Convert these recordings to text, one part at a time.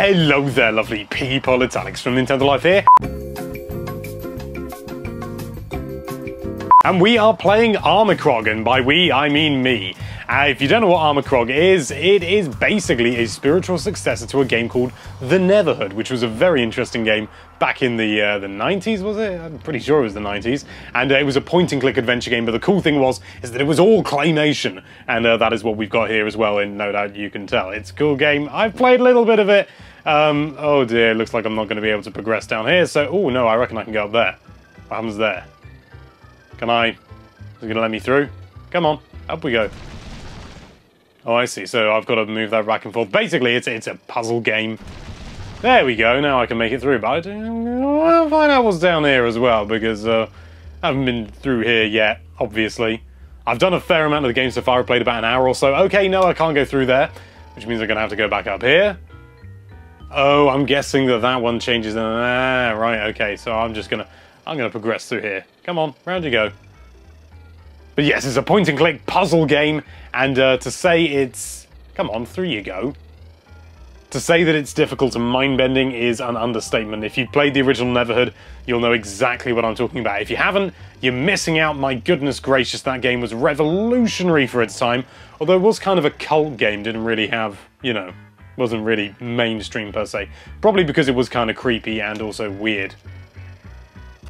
Hello there, lovely people. It's Alex from Nintendo Life here. And we are playing Armikrog, and by we, I mean me. If you don't know what Armikrog is, it is basically a spiritual successor to a game called The Neverhood, which was a very interesting game back in the 90s, was it? I'm pretty sure it was the 90s. And it was a point-and-click adventure game, but the cool thing is that it was all claymation. And that is what we've got here as well, and no doubt you can tell. It's a cool game. I've played a little bit of it. Oh dear, looks like I'm not going to be able to progress down here, so... Oh no, I reckon I can go up there. What happens there? Can I... Is it going to let me through? Come on, up we go. Oh, I see. So I've got to move that back and forth. Basically, it's a puzzle game. There we go. Now I can make it through. But I want to find out what's down here as well, because I haven't been through here yet, obviously. I've done a fair amount of the game so far. I've played about an hour or so. Okay, no, I can't go through there, which means I'm going to have to go back up here. Oh, I'm guessing that one changes. Right, okay. So I'm gonna progress through here. Come on, round you go. But yes, it's a point-and-click puzzle game, and to say it's... Come on, through you go. To say that it's difficult and mind-bending is an understatement. If you've played the original Neverhood, you'll know exactly what I'm talking about. If you haven't, you're missing out. My goodness gracious, that game was revolutionary for its time. Although it was kind of a cult game, didn't really have, you know, wasn't really mainstream per se. Probably because it was kind of creepy and also weird.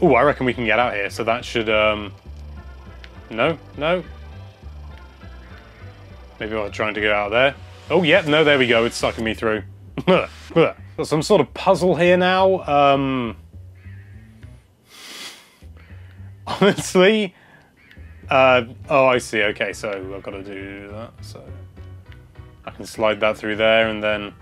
Oh, I reckon we can get out here, so that should, No. Maybe I'm trying to get out of there. Oh, yeah, no, there we go. It's sucking me through. Got some sort of puzzle here now. Honestly. Oh, I see. Okay, so I've got to do that. So I can slide that through there and then...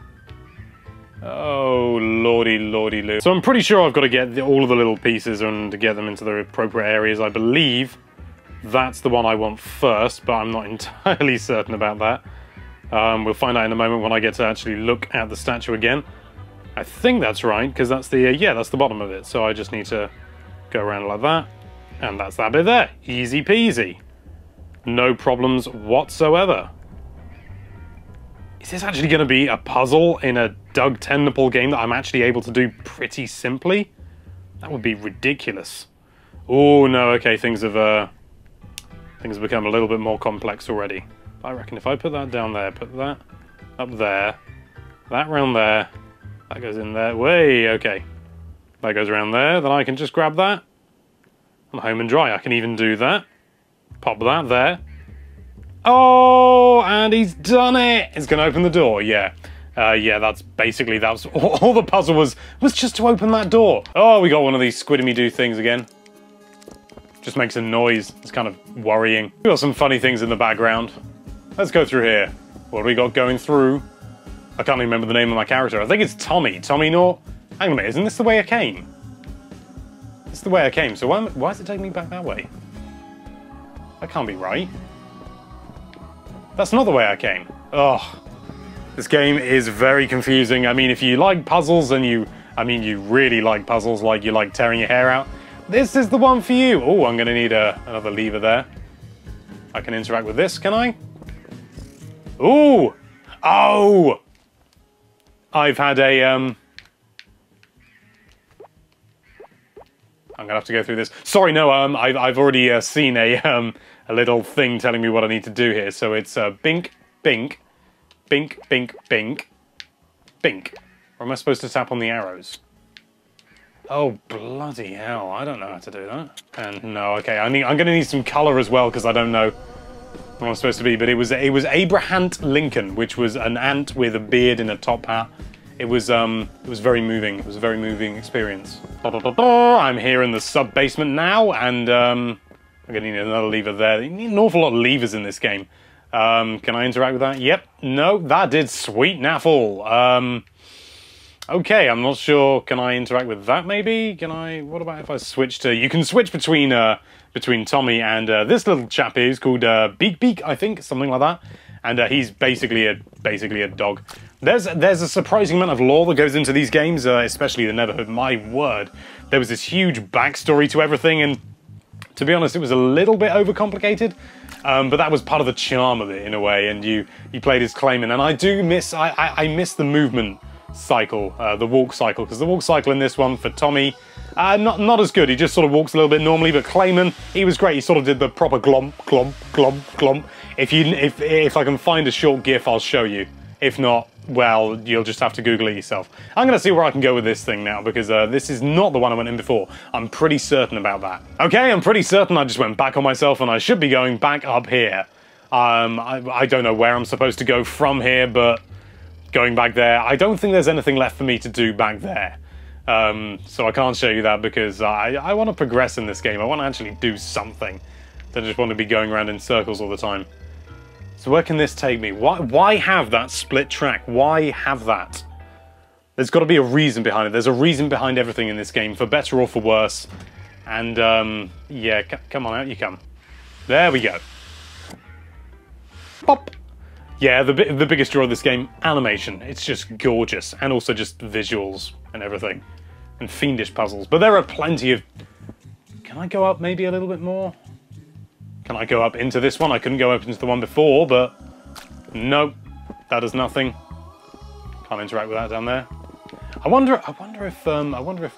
Oh, lordy, lordy, lordy. So I'm pretty sure I've got to get all of the little pieces and to get them into the appropriate areas. I believe that's the one I want first, but I'm not entirely certain about that. We'll find out in a moment when I get to actually look at the statue again. I think that's right, because that's the, yeah, that's the bottom of it. So I just need to go around like that, and that's that bit there. Easy peasy. No problems whatsoever. Is this actually going to be a puzzle in a Doug Tentacle game that I'm actually able to do pretty simply? That would be ridiculous. Oh no, okay, things have become a little bit more complex already. I reckon if I put that down there, put that up there, that round there, that goes in there, way, okay. That goes around there, then I can just grab that. I'm home and dry. I can even do that. Pop that there. Oh, and he's done it! It's going to open the door, yeah. Yeah, that's basically, that was all the puzzle was just to open that door. Oh, we got one of these squiddy-me-doo things again. Just makes a noise. It's kind of worrying. We got some funny things in the background. Let's go through here. What do we got going through? I can't even remember the name of my character. I think it's Tommy. Tommy Nor... Hang on a minute, isn't this the way I came? This is the way I came, so why is it taking me back that way? That can't be right. That's not the way I came. Oh, this game is very confusing. I mean, if you like puzzles and you really like puzzles, like you like tearing your hair out, this is the one for you. Oh, I'm going to need another lever there. I can interact with this, can I? Ooh! Oh! I've had a, I'm going to have to go through this. Sorry, no, I've already seen a little thing telling me what I need to do here. So it's bink, bink, bink, bink, bink, bink. Or am I supposed to tap on the arrows? Oh, bloody hell, I don't know how to do that. And no, okay, I'm going to need some colour as well, because I don't know what I'm supposed to be. But it was Abraham Lincoln, which was an ant with a beard and a top hat. It was very moving. It was a very moving experience. I'm here in the sub-basement now, and I'm going to need another lever there. You need an awful lot of levers in this game. Can I interact with that? Yep. No, that did sweet naffle. Okay, I'm not sure. Can I interact with that maybe? Can I... What about if I switch to... You can switch between Tommy and this little chap here who's called Beak Beak, I think, something like that. And he's basically a dog. There's a surprising amount of lore that goes into these games, especially the Neverhood. My word, there was this huge backstory to everything, and to be honest, it was a little bit overcomplicated. But that was part of the charm of it in a way. And you played as Klaymen, and I do miss I miss the movement cycle, the walk cycle, because the walk cycle in this one for Tommy, not as good. He just sort of walks a little bit normally, but Klaymen, he was great. He sort of did the proper glomp, glomp, glomp, glomp. If I can find a short GIF, I'll show you. If not, well, you'll just have to Google it yourself. I'm going to see where I can go with this thing now, because this is not the one I went in before. I'm pretty certain about that. Okay, I'm pretty certain I just went back on myself, and I should be going back up here. I don't know where I'm supposed to go from here, but going back there, I don't think there's anything left for me to do back there. So I can't show you that because I want to progress in this game. I want to actually do something. I don't just want to be going around in circles all the time. So where can this take me? Why have that split track? Why have that? There's got to be a reason behind it. There's a reason behind everything in this game, for better or for worse. And, yeah, come on, out you come. There we go. Pop! Yeah, the biggest draw of this game, animation. It's just gorgeous. And also just visuals and everything. And fiendish puzzles. But there are plenty of... Can I go up maybe a little bit more? Can I go up into this one? I couldn't go up into the one before, but... Nope. That does nothing. Can't interact with that down there. I wonder if...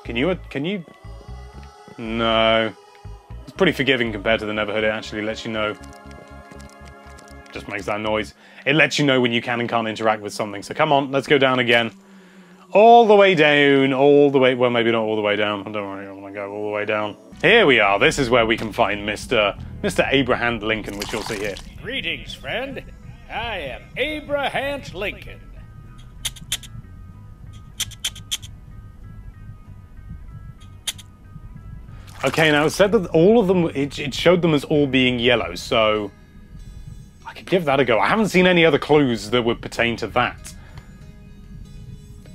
Can you... No. It's pretty forgiving compared to the Neverhood. It actually lets you know... Just makes that noise. It lets you know when you can and can't interact with something. So come on, let's go down again. All the way down, all the way... Well, maybe not all the way down. I don't really want to go all the way down. Here we are. This is where we can find Mr. Abraham Lincoln, which you'll see here. Greetings, friend. I am Abraham Lincoln. Okay, now it said that all of them... It showed them as all being yellow, so... I could give that a go. I haven't seen any other clues that would pertain to that.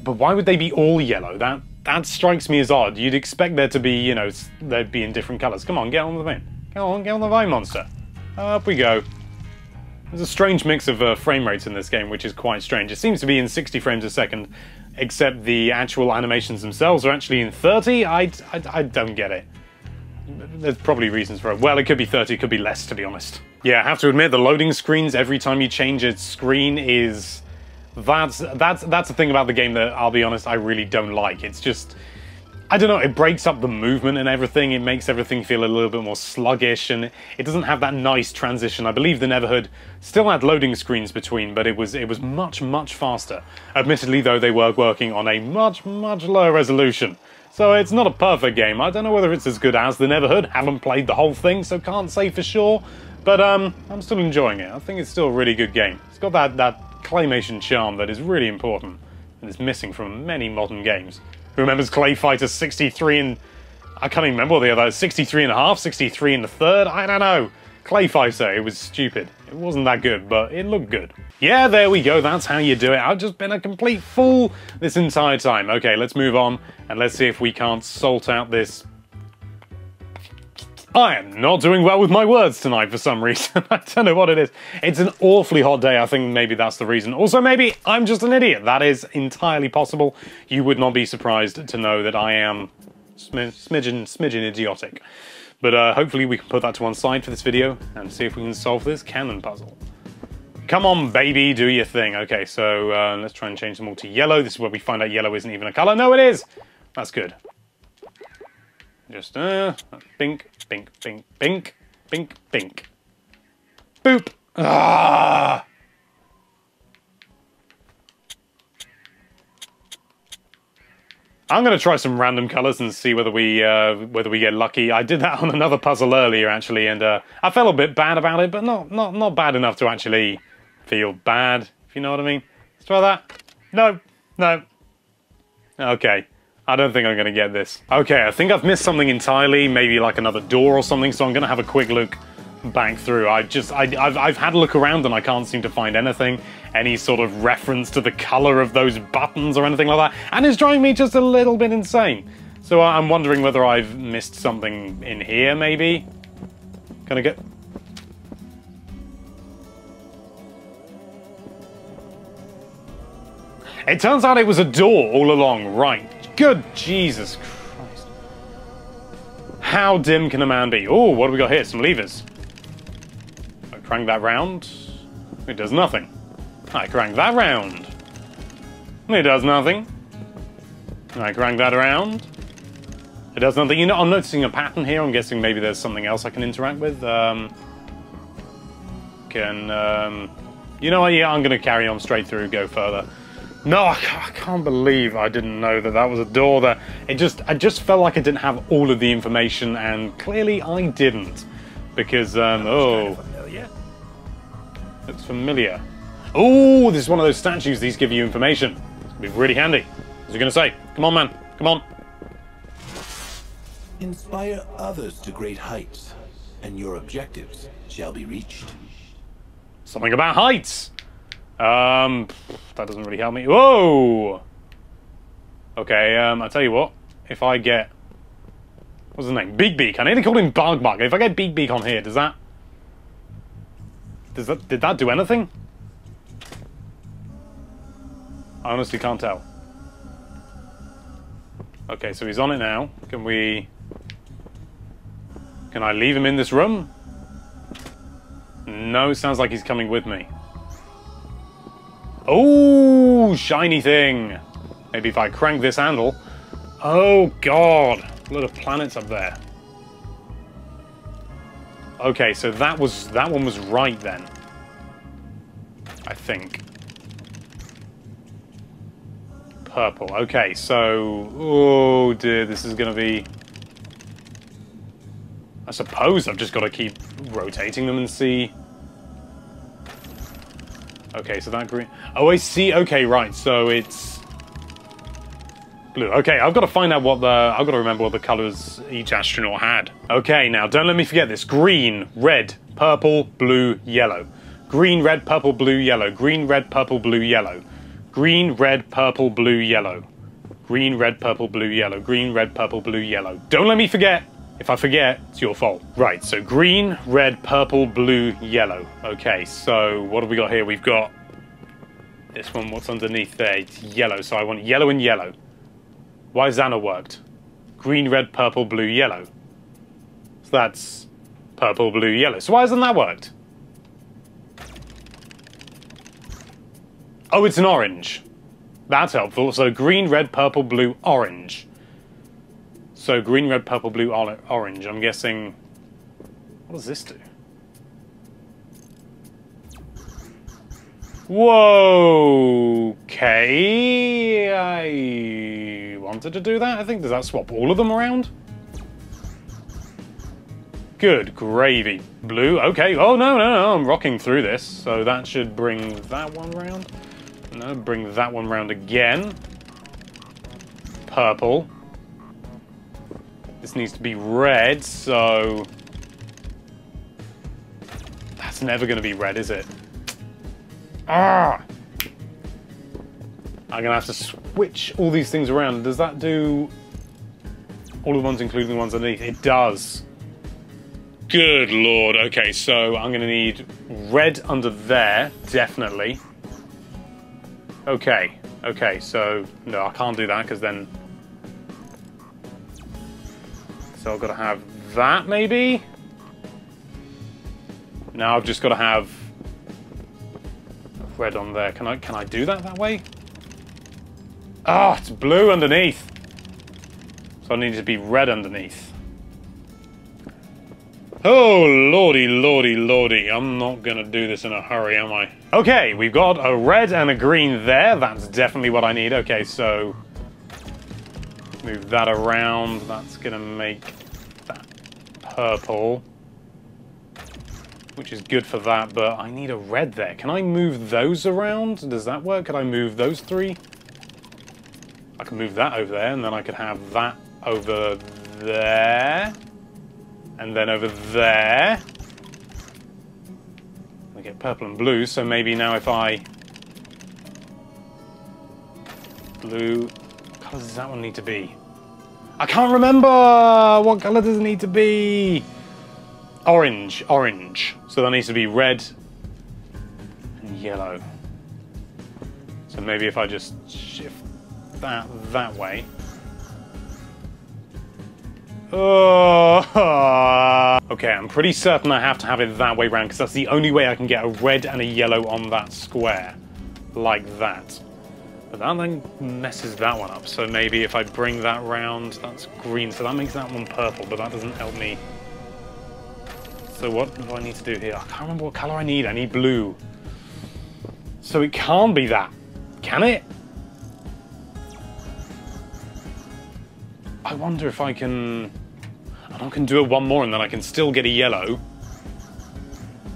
But why would they be all yellow? That strikes me as odd. You'd expect there to be, you know, they'd be in different colours. Come on, get on the vine. Come on, get on the vine, monster. Up we go. There's a strange mix of frame rates in this game, which is quite strange. It seems to be in 60 frames a second, except the actual animations themselves are actually in 30. I don't get it. There's probably reasons for it. Well, it could be 30, it could be less, to be honest. Yeah, I have to admit, the loading screens every time you change its screen is... That's the thing about the game that, I'll be honest, I really don't like. It's just... I don't know, it breaks up the movement and everything. It makes everything feel a little bit more sluggish, and it doesn't have that nice transition. I believe the Neverhood still had loading screens between, but it was much, much faster. Admittedly, though, they were working on a much, much lower resolution. So it's not a perfect game. I don't know whether it's as good as the Neverhood. Haven't played the whole thing, so can't say for sure. But I'm still enjoying it. I think it's still a really good game. It's got that claymation charm that is really important and is missing from many modern games. Who remembers Clay Fighter 63 and... I can't even remember what the other... 63 and a half, 63 and the third? I don't know. Clay Fighter, it was stupid. It wasn't that good, but it looked good. Yeah, there we go. That's how you do it. I've just been a complete fool this entire time. Okay, let's move on and let's see if we can't sort out this... I am not doing well with my words tonight for some reason. I don't know what it is. It's an awfully hot day. I think maybe that's the reason. Also, maybe I'm just an idiot. That is entirely possible. You would not be surprised to know that I am smidgen idiotic. But hopefully we can put that to one side for this video and see if we can solve this cannon puzzle. Come on, baby, do your thing. Okay, so let's try and change them all to yellow. This is where we find out yellow isn't even a colour. No, it is! That's good. Just, bink, bink, bink, bink, bink, bink. Boop! Ah! I'm going to try some random colours and see whether we get lucky. I did that on another puzzle earlier, actually, and I felt a bit bad about it, but not bad enough to actually feel bad, if you know what I mean. Let's try that. No. Okay. I don't think I'm going to get this. Okay, I think I've missed something entirely, maybe like another door or something, so I'm going to have a quick look back through. I've had a look around and I can't seem to find anything, any sort of reference to the colour of those buttons or anything like that, and it's driving me just a little bit insane. So I'm wondering whether I've missed something in here, maybe? Can I get... It turns out it was a door all along, right. Good Jesus Christ. How dim can a man be? Oh, what do we got here? Some levers. I crank that round. It does nothing. I crank that round. It does nothing. I crank that around. It does nothing. You know, I'm noticing a pattern here. I'm guessing maybe there's something else I can interact with. You know what? Yeah, I'm going to carry on straight through, go further. No, I can't believe I didn't know that that was a door there. I just felt like I didn't have all of the information, and clearly I didn't. Because, oh. Looks familiar. Oh, this is one of those statues. These give you information. It's going to be really handy. What's he going to say? Come on, man. Come on. Inspire others to great heights, and your objectives shall be reached. Something about heights. That doesn't really help me. Whoa. Okay, I tell you what. If I get, what's his name? Big Beak. I nearly called him Bug. If I get Big Beak on here, did that do anything? I honestly can't tell. Okay, so he's on it now. Can I leave him in this room? No, it sounds like he's coming with me. Oh, shiny thing. Maybe if I crank this handle. Oh, God. A lot of planets up there. Okay, so that one was right then. I think. Purple. Okay, so... Oh, dear, this is going to be... I suppose I've just got to keep rotating them and see... Okay, so that green... Oh, I see. Okay, right, so it's... blue. Okay, I've got to find out what the... I've got to remember what the colours each astronaut had. Okay, now, don't let me forget this. Green, red, purple, blue, yellow. Green, red, purple, blue, yellow. Green, red, purple, blue, yellow. Green, red, purple, blue, yellow. Green, red, purple, blue, yellow. Green, red, purple, blue, yellow. Don't let me forget. If I forget, it's your fault. Right, so green, red, purple, blue, yellow. Okay, so what have we got here? We've got this one. What's underneath there? It's yellow, so I want yellow and yellow. Why has that not worked? Green, red, purple, blue, yellow. So that's purple, blue, yellow. So why hasn't that worked? Oh, it's an orange. That's helpful. So green, red, purple, blue, orange. So green, red, purple, blue, orange. I'm guessing... What does this do? Whoa! Okay... I wanted to do that, I think. Does that swap all of them around? Good gravy. Blue, okay. Oh, no, I'm rocking through this. So that should bring that one round. No, bring that one round again. Purple. This needs to be red, so... That's never going to be red, is it? Ah! I'm going to have to switch all these things around. Does that do all the ones, including the ones underneath? It does. Good lord. Okay, so I'm going to need red under there, definitely. Okay, so... No, I can't do that, because then... So I've got to have that, maybe? Now I've just got to have red on there. Can I do that way? Ah, oh, it's blue underneath. So I need to be red underneath. Oh, lordy. I'm not going to do this in a hurry, am I? Okay, we've got a red and a green there. That's definitely what I need. Okay, so... Move that around. That's going to make that purple. Which is good for that, but I need a red there. Can I move those around? Does that work? Can I move those three? I can move that over there, and then I could have that over there. And then over there. I get purple and blue, so maybe now if I... Blue... What colour does that one need to be? I can't remember! What colour does it need to be? Orange. So that needs to be red and yellow. So maybe if I just shift that way. Oh. Okay, I'm pretty certain I have to have it that way round, because that's the only way I can get a red and a yellow on that square. Like that. But that then messes that one up. So maybe if I bring that round, that's green. So that makes that one purple, but that doesn't help me. So what do I need to do here? I can't remember what color I need. I need blue. So it can't be that. Can it? I wonder if I can... I can do it one more and then I can still get a yellow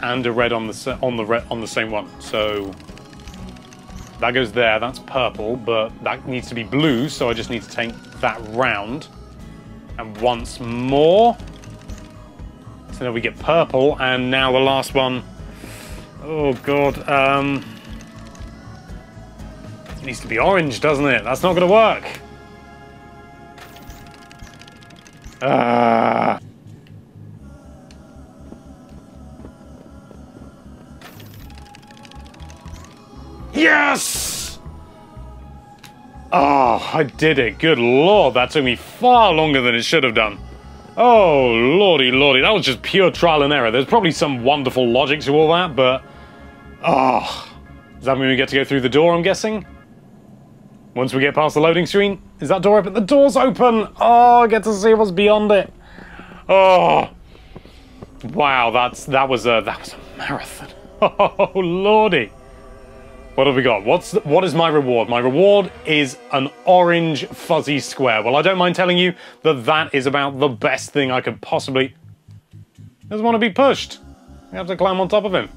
and a red on the same one. So that goes there. That's purple, but that needs to be blue. So I just need to take that round and once more. So now we get purple, and now the last one. Oh god. It needs to be orange, doesn't it? That's not going to work. Yes! Oh, I did it. Good lord, that took me far longer than it should have done. Oh, lordy, lordy. That was just pure trial and error. There's probably some wonderful logic to all that, but... Oh. Does that mean we get to go through the door, I'm guessing? Once we get past the loading screen? Is that door open? The door's open! Oh, I get to see what's beyond it. Oh. Wow, that was a marathon. Oh, lordy. What have we got? What is my reward? My reward is an orange fuzzy square. Well, I don't mind telling you that that is about the best thing I could possibly... Doesn't want to be pushed. I have to climb on top of him.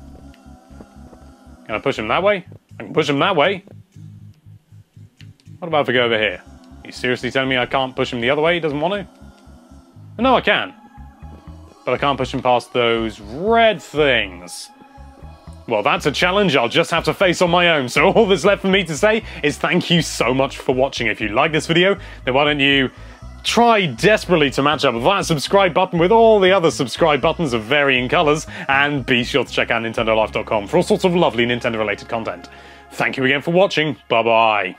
Can I push him that way? I can push him that way. What about if we go over here? Are you seriously telling me I can't push him the other way? He doesn't want to? No, I can. But I can't push him past those red things. Well, that's a challenge I'll just have to face on my own. So all that's left for me to say is thank you so much for watching. If you like this video, then why don't you try desperately to match up that subscribe button with all the other subscribe buttons of varying colours, and be sure to check out nintendolife.com for all sorts of lovely Nintendo-related content. Thank you again for watching. Bye-bye.